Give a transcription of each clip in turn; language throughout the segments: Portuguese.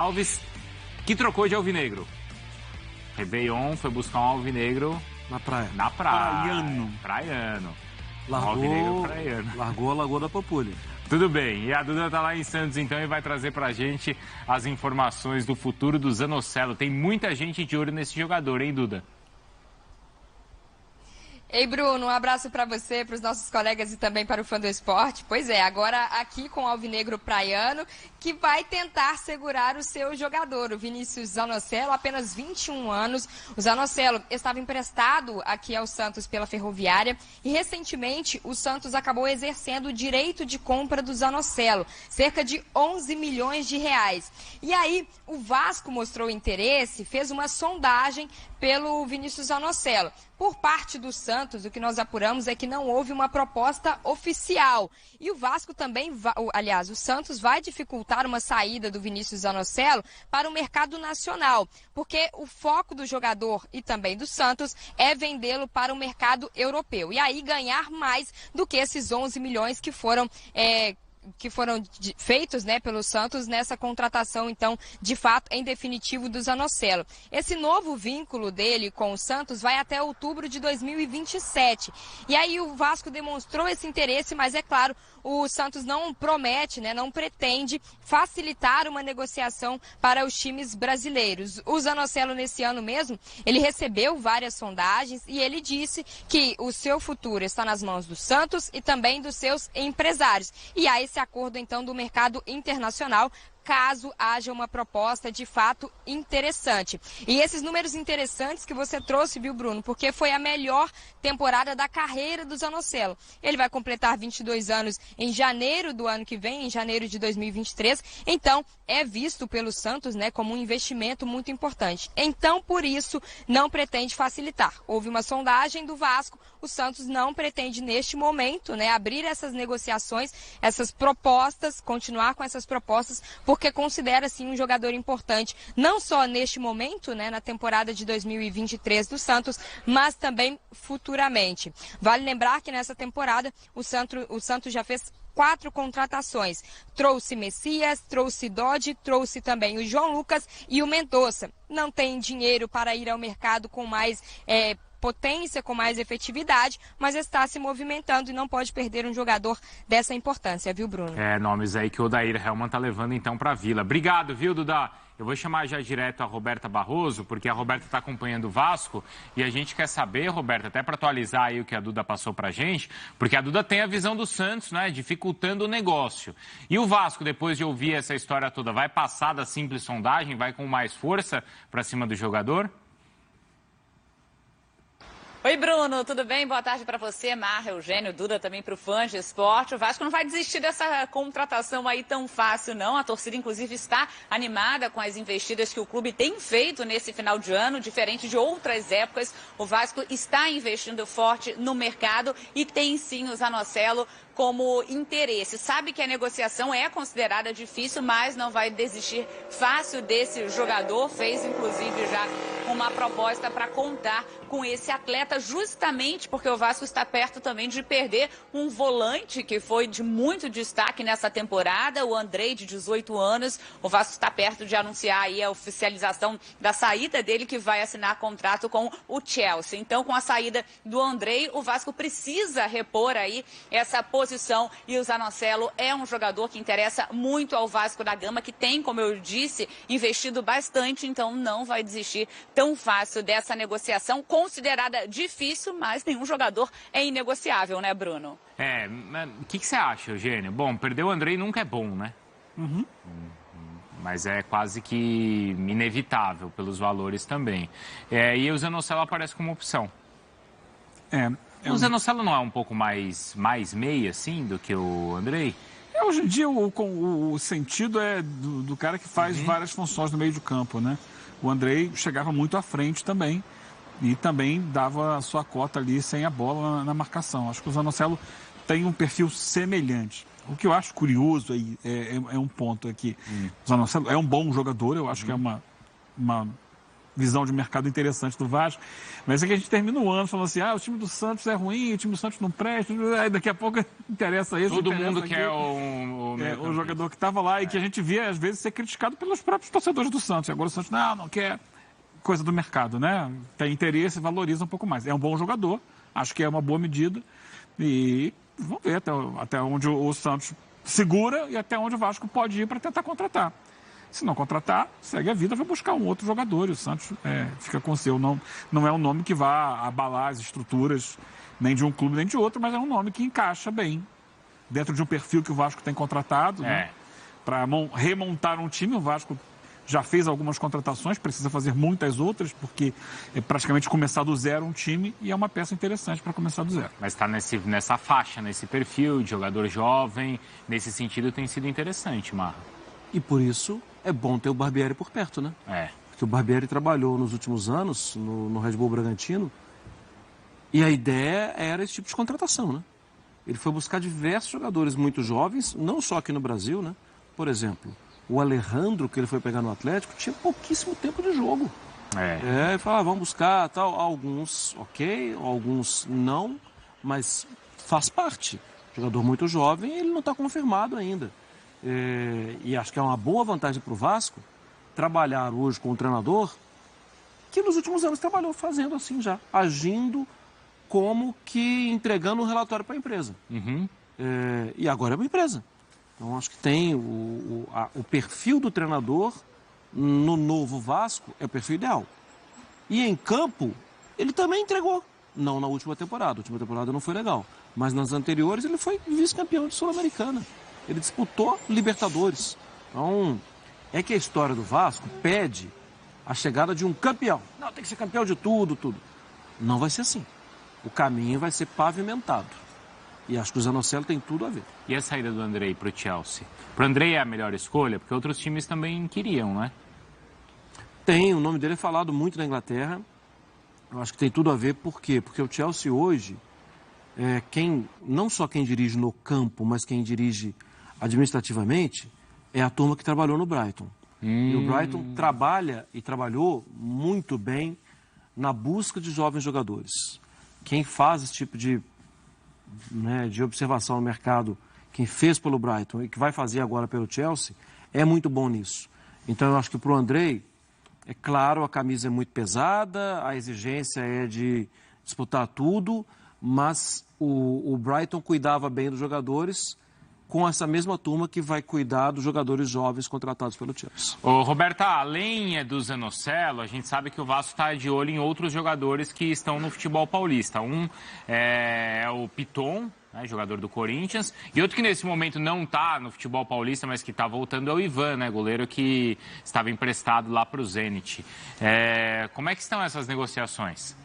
Alves, que trocou de alvinegro. Réveillon foi buscar um alvinegro na praia. Na praia. Praiano. Largou a Lagoa da Pampulha. Tudo bem. E a Duda tá lá em Santos, então, e vai trazer pra gente as informações do futuro do Zanocelo. Tem muita gente de olho nesse jogador, hein, Duda? Ei, Bruno, um abraço para você, para os nossos colegas e também para o fã do esporte. Pois é, agora aqui com o alvinegro praiano, que vai tentar segurar o seu jogador, o Vinícius Zanocelo, apenas 21 anos. O Zanocelo estava emprestado aqui ao Santos pela Ferroviária e recentemente o Santos acabou exercendo o direito de compra do Zanocelo, cerca de 11 milhões de reais. E aí o Vasco mostrou interesse, fez uma sondagem pelo Vinícius Zanocelo. Por parte do Santos, o que nós apuramos é que não houve uma proposta oficial. E o Vasco também, aliás, o Santos vai dificultar uma saída do Vinícius Zanocelo para o mercado nacional, porque o foco do jogador e também do Santos é vendê-lo para o mercado europeu. E aí ganhar mais do que esses 11 milhões que foram feitos, né, pelo Santos nessa contratação, então, de fato, em definitivo, do Zanocelo. Esse novo vínculo dele com o Santos vai até outubro de 2027. E aí o Vasco demonstrou esse interesse, mas é claro, o Santos não promete, né, não pretende facilitar uma negociação para os times brasileiros. O Zanocelo, nesse ano mesmo, ele recebeu várias sondagens e ele disse que o seu futuro está nas mãos do Santos e também dos seus empresários. E há esse acordo, então, do mercado internacional, caso haja uma proposta de fato interessante. E esses números interessantes que você trouxe, viu, Bruno? Porque foi a melhor temporada da carreira do Zanocelo. Ele vai completar 22 anos em janeiro do ano que vem, em janeiro de 2023. Então, é visto pelo Santos, né, como um investimento muito importante. Então, por isso, não pretende facilitar. Houve uma sondagem do Vasco, o Santos não pretende, neste momento, né, abrir essas negociações, essas propostas, continuar com essas propostas, porque considera, sim, um jogador importante, não só neste momento, né, na temporada de 2023 do Santos, mas também futuramente. Vale lembrar que nessa temporada o Santos já fez 4 contratações. Trouxe Messias, trouxe Dodge, trouxe também o João Lucas e o Mendonça. Não tem dinheiro para ir ao mercado com mais potência, com mais efetividade, mas está se movimentando e não pode perder um jogador dessa importância, viu, Bruno? Nomes aí que o Odair Hellmann tá levando então para a Vila. Obrigado, viu, Duda? Eu vou chamar já direto a Roberta Barroso, porque a Roberta está acompanhando o Vasco e a gente quer saber, Roberta, até para atualizar aí o que a Duda passou para a gente, porque a Duda tem a visão do Santos, né, dificultando o negócio. E o Vasco, depois de ouvir essa história toda, vai passar da simples sondagem, vai com mais força para cima do jogador? Oi, Bruno, tudo bem? Boa tarde para você, Marra, Eugênio, Duda, também para o fã de esporte. O Vasco não vai desistir dessa contratação aí tão fácil, não. A torcida, inclusive, está animada com as investidas que o clube tem feito nesse final de ano, diferente de outras épocas. O Vasco está investindo forte no mercado e tem, sim, o Zanocelo como interesse. Sabe que a negociação é considerada difícil, mas não vai desistir fácil desse jogador. Fez, inclusive, já uma proposta para contar com esse atleta, justamente porque o Vasco está perto também de perder um volante que foi de muito destaque nessa temporada, o Andrei, de 18 anos. O Vasco está perto de anunciar aí a oficialização da saída dele, que vai assinar contrato com o Chelsea. Então, com a saída do Andrei, o Vasco precisa repor aí essa posição, e o Zanocelo é um jogador que interessa muito ao Vasco da Gama, que tem, como eu disse, investido bastante, então não vai desistir tão fácil dessa negociação, considerada difícil, mas nenhum jogador é inegociável, né, Bruno? O que você acha, Eugênio? Bom, perder o Andrei nunca é bom, né? Uhum. Mas é quase que inevitável pelos valores também. E o Zanocelo aparece como opção. O Zanocelo não é um pouco mais meia, assim, do que o Andrei? Hoje em dia, o sentido é do cara que faz várias funções no meio do campo, né? O Andrei chegava muito à frente também e também dava a sua cota ali sem a bola na marcação. Acho que o Zanocelo tem um perfil semelhante. O que eu acho curioso aí é um ponto aqui. O Zanocelo é um bom jogador, eu acho que é uma visão de mercado interessante do Vasco. Mas é que a gente termina o ano falando assim, o time do Santos é ruim, o time do Santos não presta, aí daqui a pouco interessa esse. Todo mundo aqui, quer o jogador que estava lá e que a gente via, às vezes, ser criticado pelos próprios torcedores do Santos. E agora o Santos, não quer coisa do mercado, né? Tem interesse, valoriza um pouco mais. É um bom jogador, acho que é uma boa medida. E vamos ver até onde o Santos segura e até onde o Vasco pode ir para tentar contratar. Se não contratar, segue a vida, vai buscar um outro jogador. E o Santos fica com o seu. Não é um nome que vá abalar as estruturas nem de um clube nem de outro, mas é um nome que encaixa bem dentro de um perfil que o Vasco tem contratado. Né? Para remontar um time, o Vasco já fez algumas contratações, precisa fazer muitas outras, porque é praticamente começar do zero um time e é uma peça interessante para começar do zero. Mas está nessa faixa, nesse perfil de jogador jovem, nesse sentido tem sido interessante, Marra. E por isso é bom ter o Barbieri por perto, né? Porque o Barbieri trabalhou nos últimos anos no Red Bull Bragantino e a ideia era esse tipo de contratação, né? Ele foi buscar diversos jogadores muito jovens, não só aqui no Brasil, né? Por exemplo, o Alejandro, que ele foi pegar no Atlético, tinha pouquíssimo tempo de jogo. Ele falava, vamos buscar, tal. Alguns ok, alguns não, mas faz parte. Jogador muito jovem, ele não está confirmado ainda. E acho que é uma boa vantagem para o Vasco trabalhar hoje com um treinador que nos últimos anos trabalhou fazendo assim já, agindo como que entregando um relatório para a empresa. E agora é uma empresa. Então acho que tem o perfil do treinador no novo Vasco é o perfil ideal. E em campo ele também entregou. Não na última temporada. A última temporada não foi legal. Mas nas anteriores ele foi vice-campeão de Sul-Americana. Ele disputou Libertadores. Então, é que a história do Vasco pede a chegada de um campeão. Não, tem que ser campeão de tudo. Não vai ser assim. O caminho vai ser pavimentado. E acho que o Zanocelo tem tudo a ver. E a saída do Andrei para o Chelsea? Para o Andrei é a melhor escolha? Porque outros times também queriam, né? Tem, o nome dele é falado muito na Inglaterra. Eu acho que tem tudo a ver. Por quê? Porque o Chelsea hoje, não só quem dirige no campo, mas quem dirige administrativamente, é a turma que trabalhou no Brighton. E o Brighton trabalha e trabalhou muito bem na busca de jovens jogadores. Quem faz esse tipo de observação no mercado, quem fez pelo Brighton e que vai fazer agora pelo Chelsea, é muito bom nisso. Então eu acho que para o Andrei, é claro, a camisa é muito pesada, a exigência é de disputar tudo, mas o Brighton cuidava bem dos jogadores com essa mesma turma que vai cuidar dos jogadores jovens contratados pelo Chelsea. Ô, Roberta, além do Zanocelo, a gente sabe que o Vasco está de olho em outros jogadores que estão no futebol paulista. Um é o Piton, né, jogador do Corinthians, e outro que nesse momento não está no futebol paulista, mas que está voltando é o Ivan, né, goleiro que estava emprestado lá para o Zenit. Como é que estão essas negociações?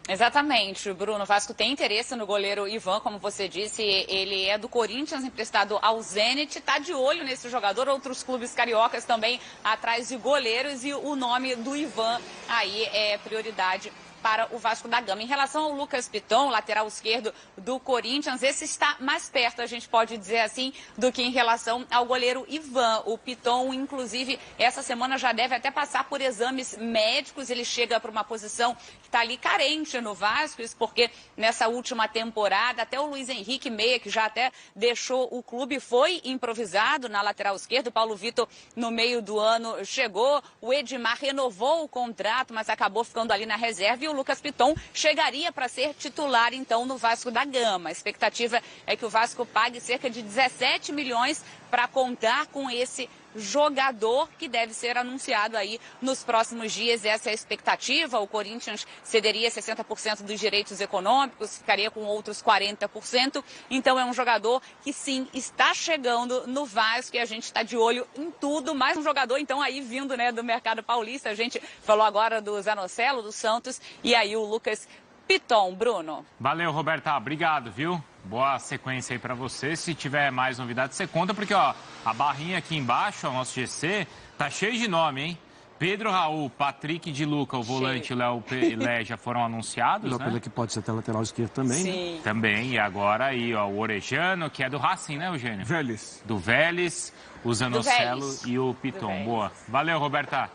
Exatamente, Bruno. O Vasco tem interesse no goleiro Ivan, como você disse, ele é do Corinthians, emprestado ao Zenit, está de olho nesse jogador, outros clubes cariocas também atrás de goleiros e o nome do Ivan aí é prioridade para o Vasco da Gama. Em relação ao Lucas Piton, lateral esquerdo do Corinthians, esse está mais perto, a gente pode dizer assim, do que em relação ao goleiro Ivan. O Piton, inclusive, essa semana já deve até passar por exames médicos, ele chega para uma posição que está ali carente no Vasco, isso porque nessa última temporada, até o Luiz Henrique Meia, que já até deixou o clube, foi improvisado na lateral esquerda. O Paulo Vitor, no meio do ano, chegou, o Edmar renovou o contrato, mas acabou ficando ali na reserva, e o Lucas Piton chegaria para ser titular, então, no Vasco da Gama. A expectativa é que o Vasco pague cerca de 17 milhões para contar com esse jogador que deve ser anunciado aí nos próximos dias. Essa é a expectativa. O Corinthians cederia 60% dos direitos econômicos, ficaria com outros 40%. Então é um jogador que sim, está chegando no Vasco e a gente está de olho em tudo. Mais um jogador então aí vindo, né, do mercado paulista. A gente falou agora do Zanocelo, do Santos, e aí o Lucas Piton. Bruno. Valeu, Roberta. Obrigado, viu? Boa sequência aí para você. Se tiver mais novidades, você conta, porque ó, a barrinha aqui embaixo, o nosso GC, tá cheio de nome, hein? Pedro Raul, Patrick de Luca, o volante, o Léo Pelé já foram anunciados, Léo né? Pelé que pode ser até lateral esquerdo também, sim, né? Também, e agora aí, ó, o Orejano, que é do Racing, né, Eugênio? Vélez. Do Vélez, o Zanocelo e o Piton. Boa. Valeu, Roberta.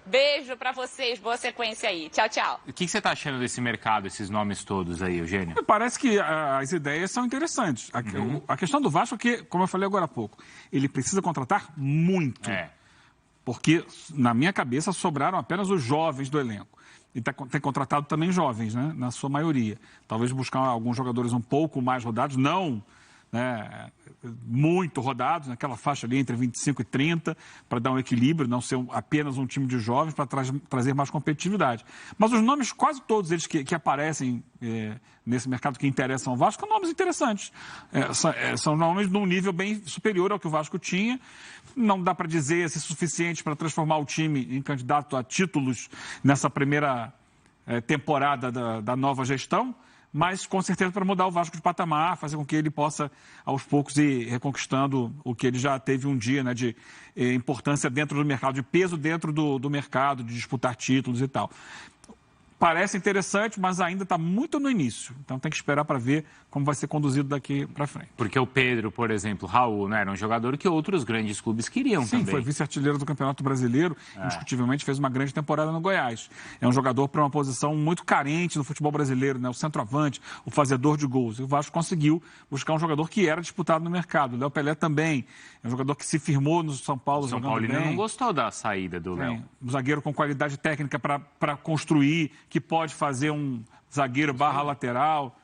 Beijo pra vocês, boa sequência aí. Tchau, tchau. O que você está achando desse mercado, esses nomes todos aí, Eugênio? Parece que as ideias são interessantes. A questão do Vasco é que, como eu falei agora há pouco, ele precisa contratar muito. Porque, na minha cabeça, sobraram apenas os jovens do elenco. E tem contratado também jovens, né, na sua maioria. Talvez buscar alguns jogadores um pouco mais rodados, não... muito rodados, naquela faixa ali entre 25 e 30, para dar um equilíbrio, não ser apenas um time de jovens, para trazer mais competitividade. Mas os nomes, quase todos eles que aparecem nesse mercado que interessam ao Vasco, são nomes interessantes. São nomes de um nível bem superior ao que o Vasco tinha. Não dá para dizer se é suficiente para transformar o time em candidato a títulos nessa primeira temporada da nova gestão, mas com certeza para mudar o Vasco de patamar, fazer com que ele possa, aos poucos, ir reconquistando o que ele já teve um dia, né, de importância dentro do mercado, de peso dentro do mercado, de disputar títulos e tal. Parece interessante, mas ainda está muito no início. Então tem que esperar para ver como vai ser conduzido daqui para frente. Porque o Pedro, por exemplo, Raul, né, era um jogador que outros grandes clubes queriam também. Sim, foi vice-artilheiro do Campeonato Brasileiro, indiscutivelmente fez uma grande temporada no Goiás. É um jogador para uma posição muito carente no futebol brasileiro, né, o centroavante, o fazedor de gols. E o Vasco conseguiu buscar um jogador que era disputado no mercado. O Léo Pelé também, é um jogador que se firmou no São Paulo jogando bem. São Paulo não gostou da saída do Léo. Um zagueiro com qualidade técnica para construir, que pode fazer um zagueiro barra lateral.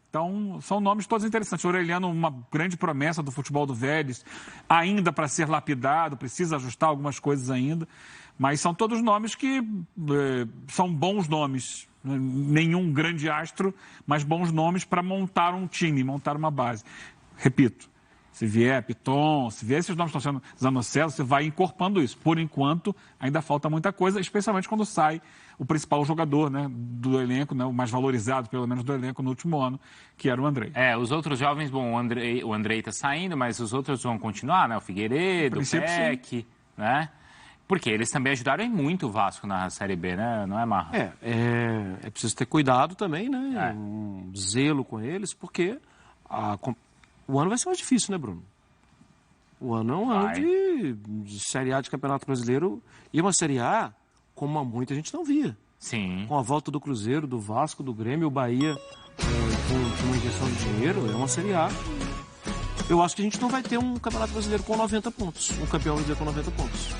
Então, são nomes todos interessantes. O Aureliano, uma grande promessa do futebol do Vélez, ainda para ser lapidado, precisa ajustar algumas coisas ainda, mas são todos nomes que são bons nomes. Nenhum grande astro, mas bons nomes para montar um time, montar uma base. Repito, se vier Piton, se vier esses nomes que estão sendo Zanocelo, você vai encorpando isso. Por enquanto, ainda falta muita coisa, especialmente quando sai o principal jogador, né, do elenco, né, o mais valorizado, pelo menos, do elenco no último ano, que era o Andrei. Os outros jovens, bom, o Andrei está saindo, mas os outros vão continuar, né? O Figueiredo, o Peck, né? Porque eles também ajudaram muito o Vasco na Série B, né? Não é, Marra? É preciso ter cuidado também, né? Um zelo com eles, porque o ano vai ser mais difícil, né, Bruno? O ano é um ano de Série A de Campeonato Brasileiro e uma Série A como muita gente não via. Sim. Com a volta do Cruzeiro, do Vasco, do Grêmio, o Bahia com uma injeção de dinheiro, é uma Série A. Eu acho que a gente não vai ter um Campeonato Brasileiro com 90 pontos, um campeão brasileiro com 90 pontos.